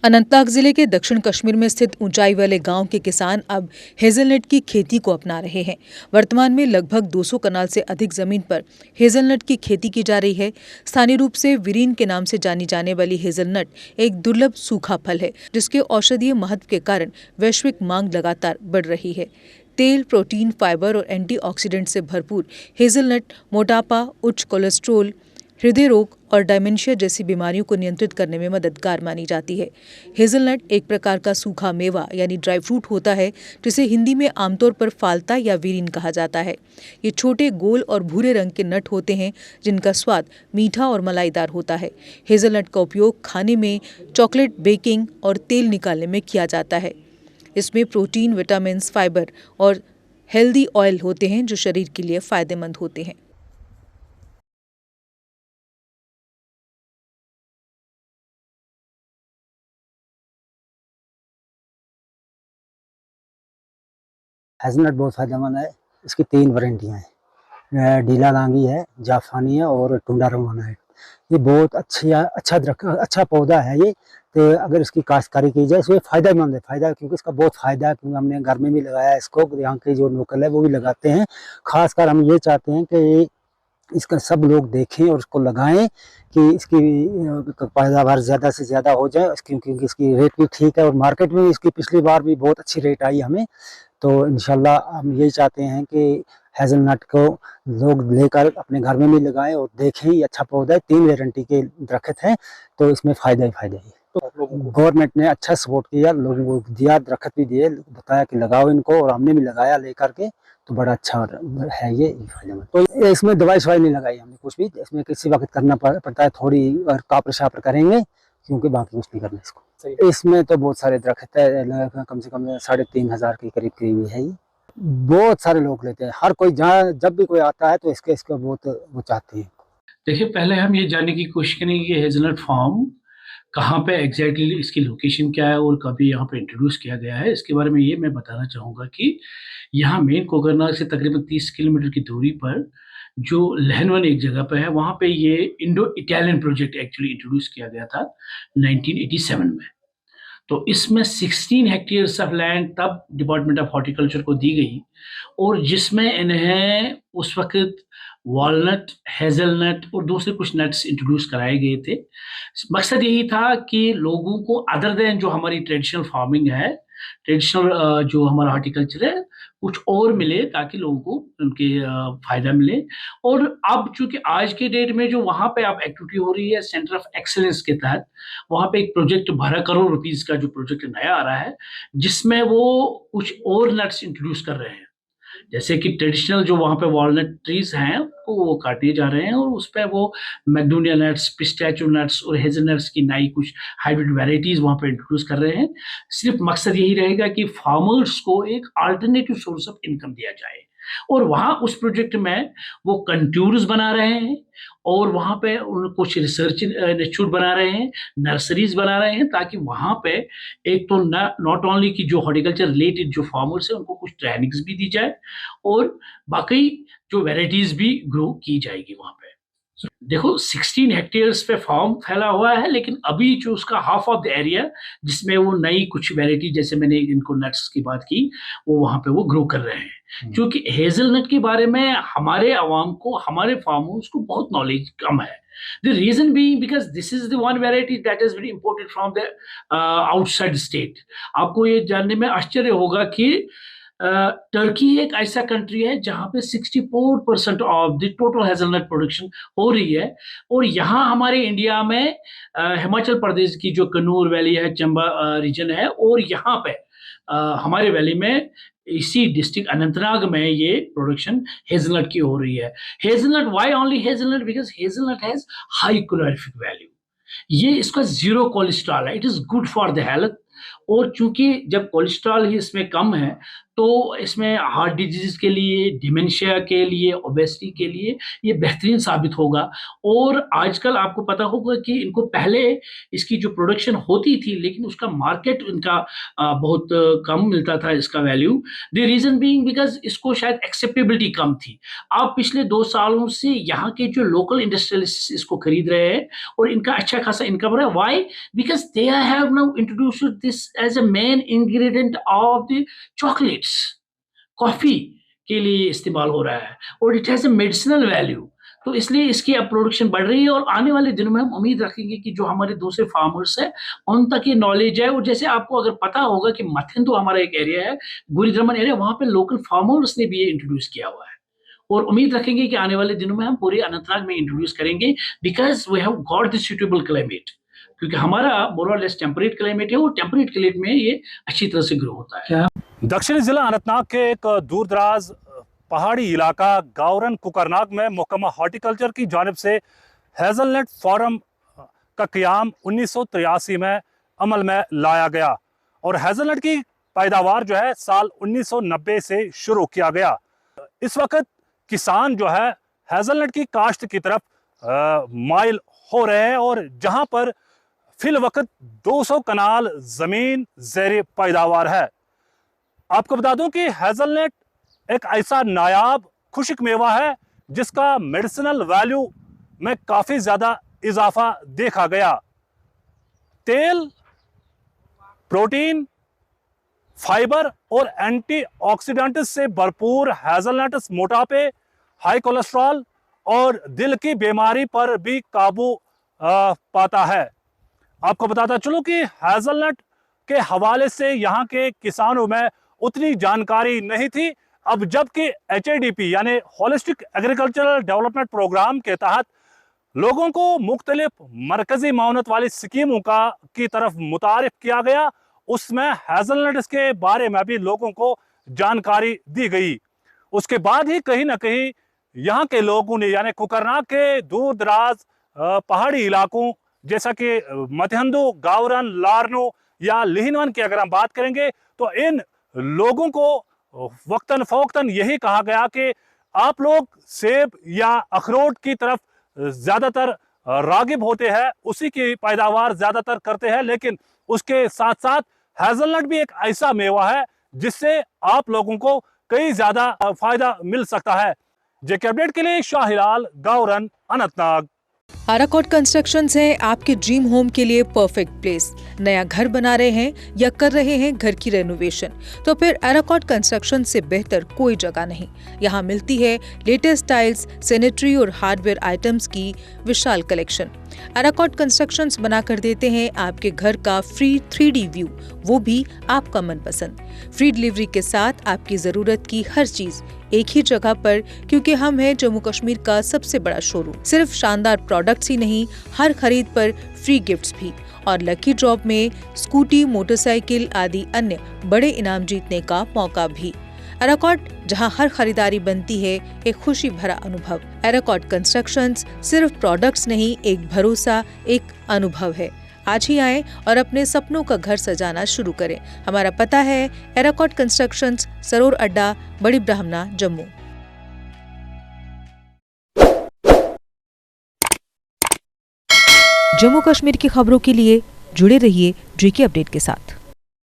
अनंतनाग जिले के दक्षिण कश्मीर में स्थित ऊंचाई वाले गांव के किसान अब हेजलनट की खेती को अपना रहे हैं। वर्तमान में लगभग 200 कनाल से अधिक जमीन पर हेजलनट की खेती की जा रही है। स्थानीय रूप से विरीन के नाम से जानी जाने वाली हेजलनट एक दुर्लभ सूखा फल है, जिसके औषधीय महत्व के कारण वैश्विक मांग लगातार बढ़ रही है। तेल, प्रोटीन, फाइबर और एंटीऑक्सीडेंट से भरपूर हेजलनट मोटापा, उच्च कोलेस्ट्रॉल, हृदय रोग और डायमेंशिया जैसी बीमारियों को नियंत्रित करने में मददगार मानी जाती है। हेजलनट एक प्रकार का सूखा मेवा यानी ड्राई फ्रूट होता है, जिसे हिंदी में आमतौर पर फालता या विरीन कहा जाता है। ये छोटे, गोल और भूरे रंग के नट होते हैं, जिनका स्वाद मीठा और मलाईदार होता है। हेजलनट का उपयोग खाने में, चॉकलेट बेकिंग और तेल निकालने में किया जाता है। इसमें प्रोटीन, विटामिन, फाइबर और हेल्दी ऑयल होते हैं, जो शरीर के लिए फायदेमंद होते हैं। हेज़लनट बहुत फ़ायदेमंद है। इसकी 3 वैरायटियाँ हैं। ढीला लांगी है, जाफ़ानी है और टुंडा रवाना है। ये बहुत अच्छा पौधा है ये। तो अगर इसकी काश्तकारी की जाए, इसमें फ़ायदेमंद है। फ़ायदा क्योंकि इसका बहुत फ़ायदा है, क्योंकि हमने घर में भी लगाया है इसको, यहाँ के जो लोकल है वो भी लगाते हैं। ख़ासकर हम ये चाहते हैं कि इसका सब लोग देखें और उसको लगाएँ कि इसकी पैदावार ज़्यादा से ज़्यादा हो जाए। क्योंकि इसकी रेट भी ठीक है और मार्केट में इसकी पिछली बार भी बहुत अच्छी रेट आई हमें। तो इंशाल्लाह हम यही चाहते हैं कि हेज़लनट को लोग लेकर अपने घर में भी लगाएँ और देखें, ये अच्छा पौधा है। 3 गारंटी के दरख्त हैं, तो इसमें फ़ायदा ही फ़ायदा है। तो गवर्नमेंट ने अच्छा सपोर्ट किया, लोगों को दिया, दरख्त भी दिए, बताया कि लगाओ इनको, और हमने भी लगाया लेकर के, तो बड़ा अच्छा है ये फ़ायदेमंद। तो इसमें दवाई-शवाई नहीं लगाई हमने कुछ भी, इसमें किसी वक़्त करना पड़ता है, थोड़ी अगर कापर-शापर करेंगे, क्योंकि बाकी कुछ नहीं करना इसको। इसमें तो बहुत सारे दरख्त है, कम से कम 3500 के करीब है ये। बहुत सारे लोग लेते हैं, हर कोई जहाँ जब भी कोई आता है तो इसका बहुत वो चाहते हैं। देखिए, पहले हम ये जानने की कोशिश करेंगे कि हेज़लनट फार्म कहाँ पे एग्जैक्टली, इसकी लोकेशन क्या है और कभी यहाँ पे इंट्रोड्यूस किया गया है। इसके बारे में ये मैं बताना चाहूँगा कि यहाँ मेन कोकरनाग से तकरीबन 30 किलोमीटर की दूरी पर जो लहनवन एक जगह पे है, वहाँ पे ये Indo Italian project actually introduce किया गया था 1987 में। तो इसमें 16 हेक्टेयर्स ऑफ लैंड तब डिपार्टमेंट ऑफ हॉर्टिकल्चर को दी गई, और जिसमें इन्हें उस वक़्त वॉलनट, हेज़लनट और दूसरे कुछ नट्स इंट्रोड्यूस कराए गए थे। मकसद यही था कि लोगों को अदर देन जो हमारी ट्रेडिशनल फार्मिंग है, ट्रेडिशनल जो हमारा हॉर्टिकल्चर है, कुछ और मिले ताकि लोगों को उनके फ़ायदा मिले। और अब चूँकि आज के डेट में जो वहाँ पे अब एक्टिविटी हो रही है सेंटर ऑफ एक्सीलेंस के तहत, वहाँ पे एक प्रोजेक्ट 12 करोड़ रुपीज़ का जो प्रोजेक्ट नया आ रहा है, जिसमें वो कुछ और नट्स इंट्रोड्यूस कर रहे हैं। जैसे कि ट्रेडिशनल जो वहाँ पे वॉलनट ट्रीज़ हैं, वो काटे जा रहे हैं और उस पे वो मैकडोनिया नट्स, पिस्ताचियो नट्स और हेज़लनट्स की नई कुछ हाइब्रिड वैराइटीज़ वहाँ पे इंट्रोड्यूस कर रहे हैं। सिर्फ़ मकसद यही रहेगा कि फार्मर्स को एक अल्टरनेटिव सोर्स ऑफ इनकम दिया जाए। और वहाँ उस प्रोजेक्ट में वो कंट्यूर्स बना रहे हैं, और वहाँ पे उन कुछ रिसर्च इंस्टीट्यूट बना रहे हैं, नर्सरीज़ बना रहे हैं, ताकि वहाँ पे एक तो नॉट ओनली कि जो हॉर्टिकल्चर रिलेटेड जो फार्मर्स हैं, उनको कुछ ट्रेनिंग्स भी दी जाए, और बाकी जो वैराइटीज़ भी ग्रो की जाएगी वहाँ पे। देखो, 16 हेक्टेयर्स पे फार्म फैला हुआ है, लेकिन अभी जो उसका हाफ ऑफ द एरिया जिसमें वो नई कुछ वैरायटी, जैसे मैंने इनको नट्स की बात की, वो वहाँ पे वो ग्रो कर रहे हैं। क्योंकि हेज़लनट के बारे में हमारे अवाम को, हमारे फार्मर्स को बहुत नॉलेज कम है। The reason being because this is the one variety that has been imported from the outside state. आपको ये जानने में आश्चर्य होगा कि टर्की एक ऐसा कंट्री है जहाँ पे 64% of the total hazelnut production हो रही है, और यहाँ हमारे इंडिया में हिमाचल प्रदेश की जो कन्नूर वैली है, चंबा रीजन है, और यहाँ पे हमारे वैली में इसी डिस्ट्रिक्ट अनंतनाग में ये प्रोडक्शन हेज़लनट की हो रही है। Hazelnut, why only hazelnut? Because hazelnut has high calorific value. ये इसका ज़ीरो कोलेस्ट्रॉल है, it is good for the health, और चूंकि जब कोलेस्ट्रॉल ही इसमें कम है तो इसमें हार्ट डिजीज के लिए, डिमेंशिया के लिए, ओबेसिटी के लिए ये बेहतरीन साबित होगा। और आजकल आपको पता होगा कि इनको पहले इसकी जो प्रोडक्शन होती थी लेकिन उसका मार्केट इनका बहुत कम मिलता था इसका value. The reason being because इसको शायद एक्सेप्टेबिलिटी कम थी। आप पिछले 2 सालों से यहाँ के जो लोकल इंडस्ट्रियलिस्ट इसको खरीद रहे हैं और इनका अच्छा खासा इनकम रहा है। Why? Because they have now introduced this as a main ingredient of the chocolates. Coffee के लिए इस्तेमाल हो रहा है और it has a medicinal value. तो इसलिए इसकी अब प्रोडक्शन बढ़ रही है और आने वाले दिनों में हम उम्मीद रखेंगे कि जो हमारे दूसरे फार्मर्स हैं उन तक ये नॉलेज है। और जैसे आपको अगर पता होगा कि मथिंदो हमारा एक एरिया है, गुरुद्रमन एरिया, वहां पे लोकल फार्मर्स ने भी ये इंट्रोड्यूस किया हुआ है और उम्मीद रखेंगे कि आने वाले दिनों में हम पूरे अनंतनाग में इंट्रोड्यूस करेंगे because we have got the suitable climate. क्योंकि हमारा मोर और लेस टेम्परेट क्लाइमेट है और टेम्परेट क्लाइमेट में ये अच्छी तरह से ग्रो होता है। दक्षिणी जिला अनंतनाग के एक दूर दराज पहाड़ी इलाका गावरन कुकरनाग में महकमा हॉर्टिकल्चर की जानिब से हेज़लनट फार्म का क़याम 1983 में अमल में लाया गया और हेज़लनट की पैदावार जो है साल 1990 से शुरू किया गया। इस वक्त किसान जो है हेज़लनट की काश्त की तरफ माइल हो रहे हैं और जहां पर फिल वक्त 200 कनाल ज़मीन ज़ेर पैदावार है। आपको बता दूं कि हेज़लनट एक ऐसा नायाब खुश्क मेवा है जिसका मेडिसिनल वैल्यू में काफ़ी ज़्यादा इजाफा देखा गया। तेल, प्रोटीन, फाइबर और एंटीऑक्सीडेंट्स से भरपूर हेज़लनट्स मोटापे, हाई कोलेस्ट्रॉल और दिल की बीमारी पर भी काबू पाता है। आपको बताता चलूं कि हेज़लनट के हवाले से यहाँ के किसानों में उतनी जानकारी नहीं थी। अब जबकि HADP यानी होलिस्टिक एग्रीकल्चरल डेवलपमेंट प्रोग्राम के तहत लोगों को मुख्तलिफ मरकजी माउनत वाली स्कीमों की तरफ मुतारिफ किया गया, उसमें हेज़लनट्स के बारे में भी लोगों को जानकारी दी गई। उसके बाद ही कहीं ना कहीं यहाँ के लोगों ने यानी कुकरनाग के दूर दराज पहाड़ी इलाकों जैसा कि मथिंदो, गावरन, लारनो या लिहिनवन की अगर हम बात करेंगे तो इन लोगों को वक्तन फ़ौक्तन यही कहा गया कि आप लोग सेब या अखरोट की तरफ ज़्यादातर रागिब होते हैं, उसी की पैदावार ज़्यादातर करते हैं, लेकिन उसके साथ साथ हेज़लनट भी एक ऐसा मेवा है जिससे आप लोगों को कई ज़्यादा फ़ायदा मिल सकता है। जेके अपडेट के लिए शाह हिलाल, गावरन, अनंतनाग। आराकोट कंस्ट्रक्शंस है आपके ड्रीम होम के लिए परफेक्ट प्लेस। नया घर बना रहे हैं या कर रहे हैं घर की रेनोवेशन, तो फिर आराकोट कंस्ट्रक्शन से बेहतर कोई जगह नहीं। यहाँ मिलती है लेटेस्ट टाइल्स, सैनिटरी और हार्डवेयर आइटम्स की विशाल कलेक्शन। आराकोट कंस्ट्रक्शंस बना कर देते हैं आपके घर का फ्री 3D व्यू, वो भी आपका मनपसंद। फ्री डिलीवरी के साथ आपकी जरूरत की हर चीज एक ही जगह पर, क्योंकि हम हैं जम्मू कश्मीर का सबसे बड़ा शोरूम। सिर्फ शानदार प्रोडक्ट्स ही नहीं, हर खरीद पर फ्री गिफ्ट्स भी और लकी ड्रॉप में स्कूटी, मोटरसाइकिल आदि अन्य बड़े इनाम जीतने का मौका भी। आराकोट, जहां हर खरीदारी बनती है एक खुशी भरा अनुभव। आराकोट कंस्ट्रक्शंस सिर्फ प्रोडक्ट्स नहीं, एक भरोसा, एक अनुभव है। आज ही आएं और अपने सपनों का घर सजाना शुरू करें। हमारा पता है आराकोट कंस्ट्रक्शंस, सरोर अड्डा, बड़ी ब्राह्मणा, जम्मू। जम्मू कश्मीर की खबरों के लिए जुड़े रहिए जेके अपडेट के साथ।